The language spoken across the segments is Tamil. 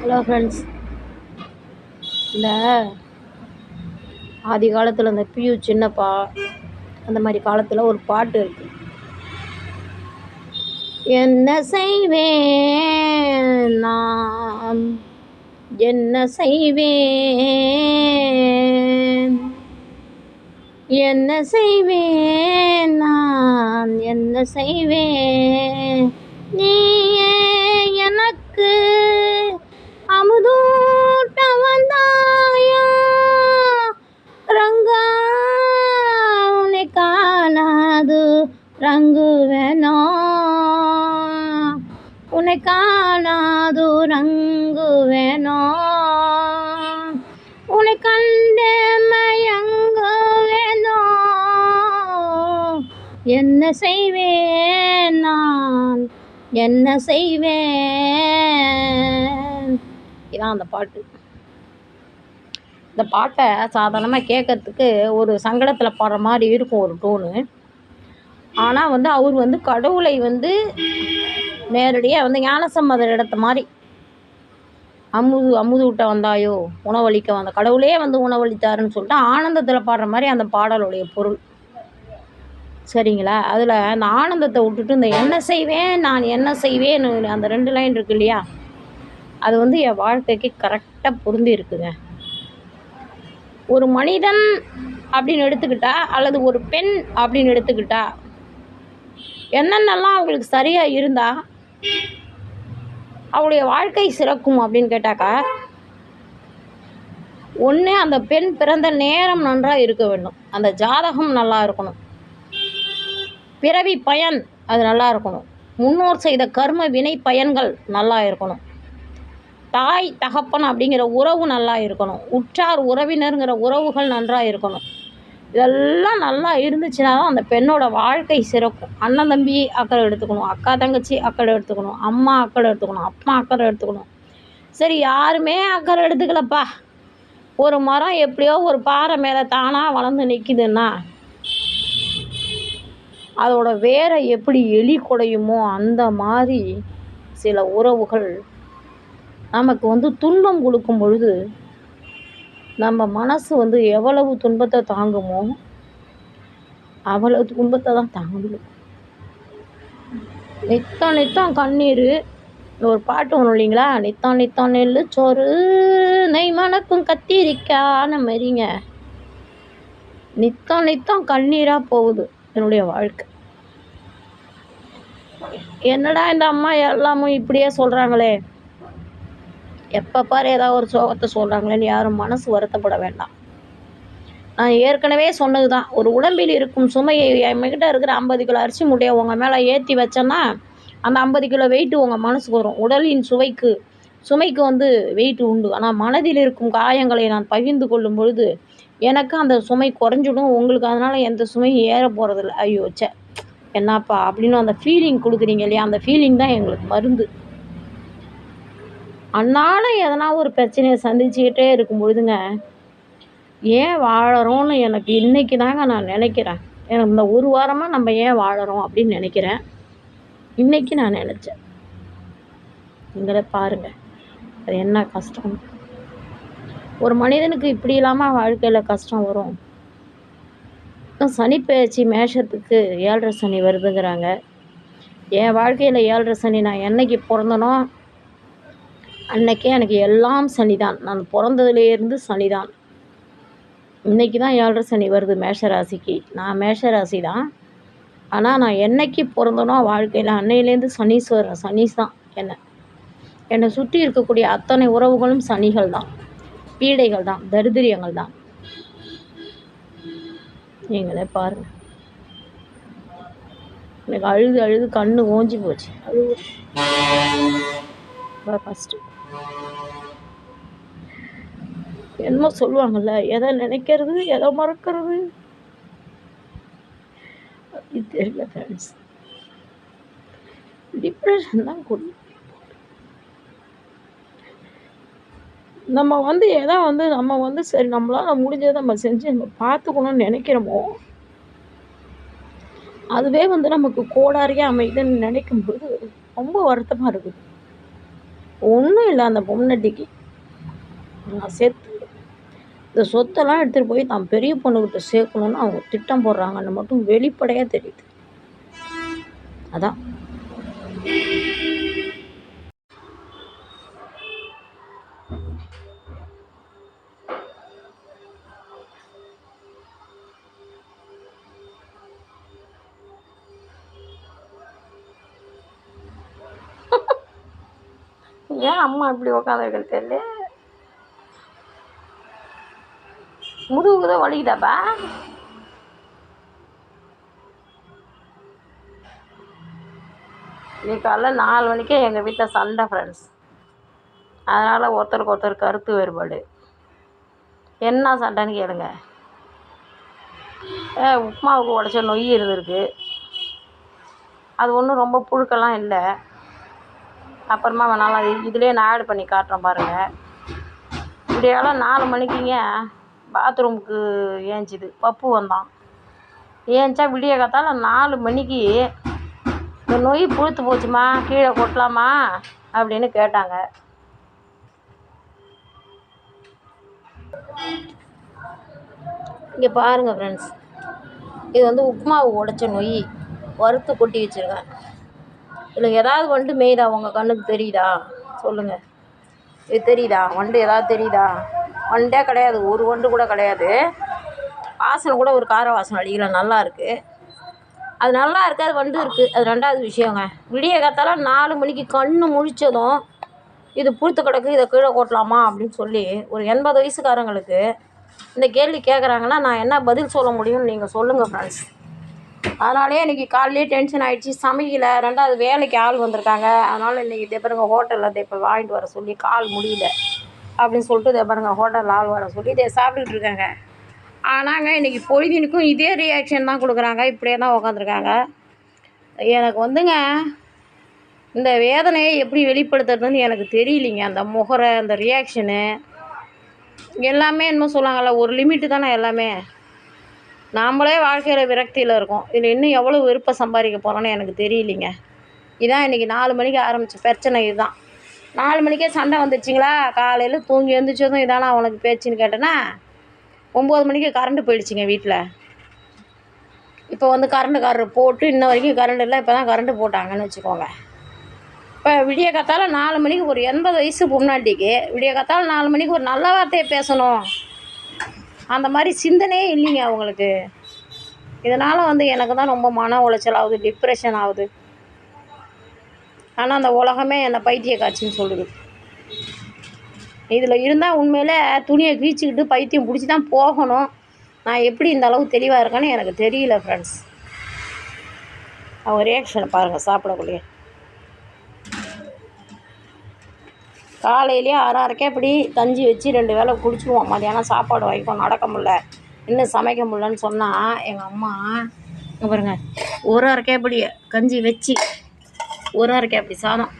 Hello friends. இந்த ஆதி காலத்தில் இந்த பியு சின்னப்பா அந்த மாதிரி காலத்தில் ஒரு பாட்டு இருக்கு. என்ன செய்வேன் நான், என்ன செய்வேன், என்ன செய்வேன் நான், என்ன செய்வேன், நீயே எனக்கு அமுதூட்ட வந்தாயா ரங்கா, உன்னை காணாது ரங்கு வேணும், உன்னை காணாது ரங்கு வேணும், உன்னை கண்டே மயங்கு வேணும், என்ன செய்வேன் நான், என்ன செய்வேன். இதான் அந்த பாட்டு. இந்த பாட்டை சாதாரணமாக கேட்கறதுக்கு ஒரு சங்கடத்தில் பாடுற மாதிரி இருக்கும் ஒரு டோனு. ஆனால் அவர் கடவுளை நேரடியாக ஞானசம்மதர் இடத்த மாதிரி அமுது விட்ட வந்தாயோ உணவளிக்க வந்த கடவுளே உணவளித்தாருன்னு சொல்லிட்டு ஆனந்தத்தில் பாடுற மாதிரி அந்த பாடலுடைய பொருள். சரிங்களா? அதில் அந்த ஆனந்தத்தை விட்டுட்டு இந்த என்ன செய்வேன் நான், என்ன செய்வேன், அந்த 2 லைன் இருக்கு இல்லையா, அது என் வாழ்க்கைக்கு கரெக்டாக பொருந்தி இருக்குங்க. ஒரு மனிதன் அப்படின்னு எடுத்துக்கிட்டா அல்லது ஒரு பெண் அப்படின்னு எடுத்துக்கிட்டா என்னென்னலாம் அவங்களுக்கு சரியாக இருந்தால் அவளுடைய வாழ்க்கை சிறக்கும் அப்படின்னு கேட்டாக்கா, ஒன்று அந்த பெண் பிறந்த நேரம் நன்றாக இருக்க வேண்டும், அந்த ஜாதகம் நல்லா இருக்கணும், பிறவி பயன் அது நல்லா இருக்கணும், முன்னோர் செய்த கர்ம வினை பயன்கள் நல்லா இருக்கணும், தாய் தகப்பன் அப்படிங்கிற உறவு நல்லா இருக்கணும், உற்றார் உறவினருங்கிற உறவுகள் நன்றாக இருக்கணும். இதெல்லாம் நல்லா இருந்துச்சுன்னா தான் அந்த பெண்ணோட வாழ்க்கை சிறக்கும். அண்ணன் தம்பி அக்கறை எடுத்துக்கணும், அக்கா தங்கச்சி அக்கறை எடுத்துக்கணும், அம்மா அக்கறை எடுத்துக்கணும், அப்பா அக்கறை எடுத்துக்கணும். சரி, யாருமே அக்கறை எடுத்துக்கலப்பா, ஒரு மரம் எப்படியோ ஒரு பாறை மேலே தானாக வளர்ந்து நிற்கிதுன்னா அதோட வேரை எப்படி எலி குடையுமோ அந்த மாதிரி சில உறவுகள் நமக்கு துன்பம் கொடுக்கும் பொழுது நம்ம மனசு எவ்வளவு துன்பத்தை தாங்குமோ அவ்வளவு துன்பத்தை தான் தாங்க முடியும். நித்தம் நித்தம் கண்ணீர். ஒரு பாட்டு ஒன்று இல்லைங்களா, நித்தம் நித்தம் நெல்லு சோறு நெய் மணக்கும் கத்திரிக்கான மாதிரிங்க. நித்தம் நித்தம் கண்ணீராக போகுது என்னுடைய வாழ்க்கை. என்னடா இந்த அம்மா எல்லாமும் இப்படியே சொல்கிறாங்களே, எப்போ பாரு ஏதாவது ஒரு சோகத்தை சொல்கிறாங்களேன்னு யாரும் மனசு வருத்தப்பட வேண்டாம். நான் ஏற்கனவே சொன்னது தான், ஒரு உடம்பில் இருக்கும் சுமையை என்கிட்ட இருக்கிற 50 கிலோ அரிசி மூட்டையை உங்கள் மேலே ஏற்றி வச்சேன்னா அந்த 50 கிலோ வெயிட்டு உங்கள் மனசுக்கு வரும். உடலின் சுமைக்கு வெயிட்டு உண்டு. ஆனால் மனதில் இருக்கும் காயங்களை நான் பகிர்ந்து கொள்ளும் பொழுது எனக்கு அந்த சுமை குறைஞ்சிடும், உங்களுக்கு அதனால் எந்த சுமையும் ஏற போகிறதில்ல. ஐயோ சே என்னப்பா அப்படின்னு அந்த ஃபீலிங் கொடுக்குறீங்க இல்லையா, அந்த ஃபீலிங் தான் எங்களுக்கு மருந்து. அன்னாலும் எதனா ஒரு பிரச்சனையை சந்திச்சுக்கிட்டே இருக்கும் பொழுதுங்க, ஏன் வாழறோன்னு எனக்கு இன்றைக்கி தாங்க நான் நினைக்கிறேன். எனக்கு இந்த ஒரு வாரமாக நம்ம ஏன் வாழறோம் அப்படின்னு நினைக்கிறேன். இன்றைக்கி நான் நினச்சேன், நீங்களே பாருங்கள் அது என்ன கஷ்டம். ஒரு மனிதனுக்கு இப்படி இல்லாமல் வாழ்க்கையில் கஷ்டம் வரும். சனி பெயர்ச்சி மேஷத்துக்கு 7.5 சனி வருதுங்கிறாங்க. என் வாழ்க்கையில் 7.5 சனி நான் என்னைக்கு பிறந்தனோ அன்னைக்கே எனக்கு எல்லாம் சனிதான். நான் பிறந்ததுலேருந்து சனிதான். இன்றைக்கி தான் 7.5 சனி வருது மேஷராசிக்கு. நான் மேஷராசி தான். ஆனால் நான் என்னைக்கு பிறந்தனோ வாழ்க்கையில் அன்னையிலேருந்து சனீஸ் தான். என்னை சுற்றி இருக்கக்கூடிய அத்தனை உறவுகளும் சனிகள் தான், பீடைகள் தான், தரித்திரியங்கள் தான். நீங்களே பாருங்கள், எனக்கு அழுது அழுது கண்ணு ஓஞ்சி போச்சு. அழுது ஃபஸ்ட்டு என்னமோ சொல்லுவாங்கள்ல, எதை நினைக்கிறது எதை மறக்கிறது அப்படி தெரியல ஃப்ரெண்ட்ஸ். டிப்ரெஷன் தான் கொடு. நம்ம எதை நம்ம சரி நம்மளால் முடிஞ்சதை நம்ம செஞ்சு நம்ம பார்த்துக்கணும்னு நினைக்கிறோமோ அதுவே நமக்கு கோடாரியாக அமைதுன்னு நினைக்கும்போது ரொம்ப வருத்தமாக இருக்குது. ஒன்றும் இல்லை அந்த பொம்னட்டிக்கு. நான் செத்து இந்த சொத்தெல்லாம் எடுத்துகிட்டு போய் தான் பெரிய பொண்ணுக்கிட்ட சேர்க்கணுன்னு அவங்க திட்டம் போடுறாங்கன்னு மட்டும் வெளிப்படையாக தெரியுது. அதான் ஏன் அம்மா இப்படி உட்காந்துருக்குன்னு தெரியல. முதுகுக்கு தான் வலிக்குதாப்பா? இன்னைக்கு காலைல 4 மணிக்கே எங்கள் வீட்டில் சண்டை ஃப்ரெண்ட்ஸ். அதனால் ஒருத்தருக்கு ஒருத்தர் கருத்து வேறுபாடு. என்ன சண்டைன்னு கேளுங்க. உப்புமாவுக்கு உடச்ச நொய் இருந்திருக்கு. அது ஒன்றும் ரொம்ப புழுக்கெல்லாம் இல்லை. அப்புறமா வேணாலும் இதுலேயே நான் ஆட் பண்ணி காட்டுறேன் பாருங்கள். இப்படியெல்லாம் 4 மணிக்குங்க பாத்ரூமுக்கு ஏஞ்சிது. பப்பு வந்தான். ஏஞ்சா விடிய காத்தால 4 மணிக்கு இந்த நொய் புழுத்து போச்சுமா, கீழே கொட்டலாமா அப்படின்னு கேட்டாங்க. இங்கே பாருங்கள் ஃப்ரெண்ட்ஸ், இது வந்து உப்புமாவு உடைச்ச நொய் வறுத்து கொட்டி வச்சுருக்கேன். இதில் ஏதாவது வண்டு மேய்தா உங்கள் கண்ணுக்கு தெரியுதா சொல்லுங்கள்? இது தெரியுதா? வண்டு ஏதாவது தெரியுதா? வண்டே கிடையாது, ஒரு வண்டு கூட கிடையாது. வாசனை கூட ஒரு கார வாசனை அடிக்கல, நல்லா இருக்குது. அது நல்லா இருக்குது, அது வண்டு இருக்குது, அது 2வது விஷயங்க. விடிய காத்தால 4 மணிக்கு கண்ணு முழிச்சதும் இது புழுத்து கிடக்கு, இதை கீழே கொட்டலாமா அப்படின்னு சொல்லி ஒரு 80 வயசுக்காரங்களுக்கு இந்த கேள்வி கேட்குறாங்கன்னா நான் என்ன பதில் சொல்ல முடியும்னு நீங்கள் சொல்லுங்கள் ஃப்ரெண்ட்ஸ். அதனாலே இன்றைக்கி காலையிலே டென்ஷன் ஆகிடுச்சி. சமைக்கல. 2வது வேலைக்கு ஆள் வந்திருக்காங்க. அதனால் இன்றைக்கி பாருங்க ஹோட்டலில் இப்போ வாங்கிட்டு வர சொல்லி கால் முடியல அப்படின்னு சொல்லிட்டு பாருங்க ஹோட்டலில் ஆள் வர சொல்லி சாப்பிட்டுட்டு இருக்காங்க. ஆனாங்க இன்றைக்கி பொழுதினுக்கும் இதே ரியாக்ஷன் தான் கொடுக்குறாங்க. இப்படியே தான் உக்காந்துருக்காங்க. எனக்கு வந்துங்க இந்த வேதனையை எப்படி வெளிப்படுத்துறதுன்னு எனக்கு தெரியலிங்க. அந்த முகரை, அந்த ரியாக்ஷனு எல்லாமே இன்னும் சொல்லுவாங்கள்ல, ஒரு லிமிட்டு தானே எல்லாமே. நாம்ளே வாழ்க்கையில் விரக்தியில் இருக்கோம். இதில் இன்னும் எவ்வளோ விருப்பம் சம்பாதிக்க போகிறோன்னு எனக்கு தெரியலிங்க. இதான் இன்றைக்கி 4 மணிக்கு ஆரம்பித்த பிரச்சனை. இதுதான் 4 மணிக்கே சண்டை வந்துடுச்சிங்களா. காலையில் தூங்கி எழுந்திரிச்சதும் இதானா அவனுக்கு பேச்சுன்னு கேட்டேன்னா 9 மணிக்கு கரண்ட்டு போயிடுச்சிங்க வீட்டில். இப்போ வந்து கரண்ட்டுக்காரர் போட்டு இன்ன வரைக்கும் கரண்ட் இல்லை. இப்போ தான் கரண்ட்டு போட்டாங்கன்னு வச்சுக்கோங்க. இப்போ விடிய காத்தால 4 மணிக்கு ஒரு 80 வயசு பொண்ணாட்டிக்கு விடிய காத்தால 4 மணிக்கு ஒரு நல்ல வார்த்தையை பேசணும், அந்த மாதிரி சிந்தனையே இல்லைங்க அவங்களுக்கு. இதனால் வந்து எனக்கு தான் ரொம்ப மன உளைச்சல் ஆகுது, டிப்ரெஷன் ஆகுது. ஆனால் அந்த உலகமே என்னை பைத்திய காட்சின்னு சொல்லுது. இதில் இருந்தால் உண்மையிலே துணியை கீழ்ச்சிக்கிட்டு பைத்தியம் பிடிச்சி தான் போகணும். நான் எப்படி இந்த அளவுக்கு தெளிவாக இருக்கேன்னு எனக்கு தெரியல ஃப்ரெண்ட்ஸ். அவங்க ரியாக்ஷனை பாருங்கள். சாப்பிடக்கூடிய காலையிலேயே 6:30 இப்படி கஞ்சி வச்சு 2 வேளை குடிச்சிடுவோம். மதியானம் சாப்பாடு வைக்கும், நடக்க முடில, இன்னும் சமைக்க முடியலன்னு சொன்னால் எங்கள் அம்மா இங்கே பாருங்க 1:30 இப்படி கஞ்சி வச்சு 1:30 அப்படி சாதம்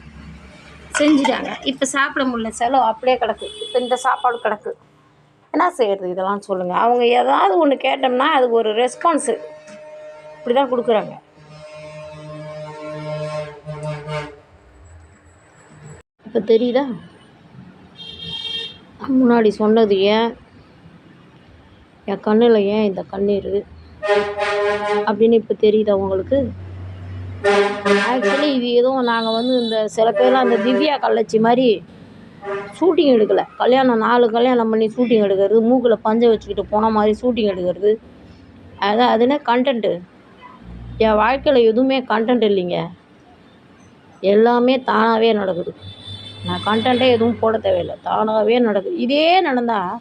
செஞ்சுட்டாங்க. இப்போ சாப்பிட முடியல, செலவு அப்படியே கிடக்கு. இப்போ இந்த சாப்பாடு கிடக்கு, என்ன செய்கிறது இதெல்லாம் சொல்லுங்கள். அவங்க ஏதாவது ஒன்று கேட்டோம்னா அதுக்கு ஒரு ரெஸ்பான்ஸு இப்படி தான் கொடுக்குறாங்க. இப்போ தெரியுதா முன்னாடி சொன்னது ஏன், என் கண்ணில் ஏன் இந்த கண்ணீர் அப்படின்னு இப்போ தெரியுதா உங்களுக்கு? ஆக்சுவலி இது எதுவும் நாங்கள் வந்து இந்த சில பேர்லாம் அந்த திவ்யா கள்ளச்சி மாதிரி ஷூட்டிங் எடுக்கலை. கல்யாணம் 4 கல்யாணம் பண்ணி ஷூட்டிங் எடுக்கிறது, மூக்கில் பஞ்சை வச்சுக்கிட்டு போன மாதிரி ஷூட்டிங் எடுக்கிறது, அதுனா கண்டென்ட்டு. என் வாழ்க்கையில் எதுவுமே கண்டென்ட் இல்லைங்க, எல்லாமே தானாகவே நடக்குது. நான் கண்டென்ட்டே எதுவும் போட தேவையில்லை, தானாகவே நடக்குது. இதே நடந்தால்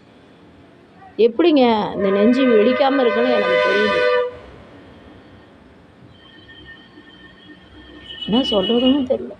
எப்படிங்க இந்த நெஞ்சு வெடிக்காமல் இருக்குன்னு எனக்கு தெரியுது. என்ன சொல்கிறதுன்னு தெரியல.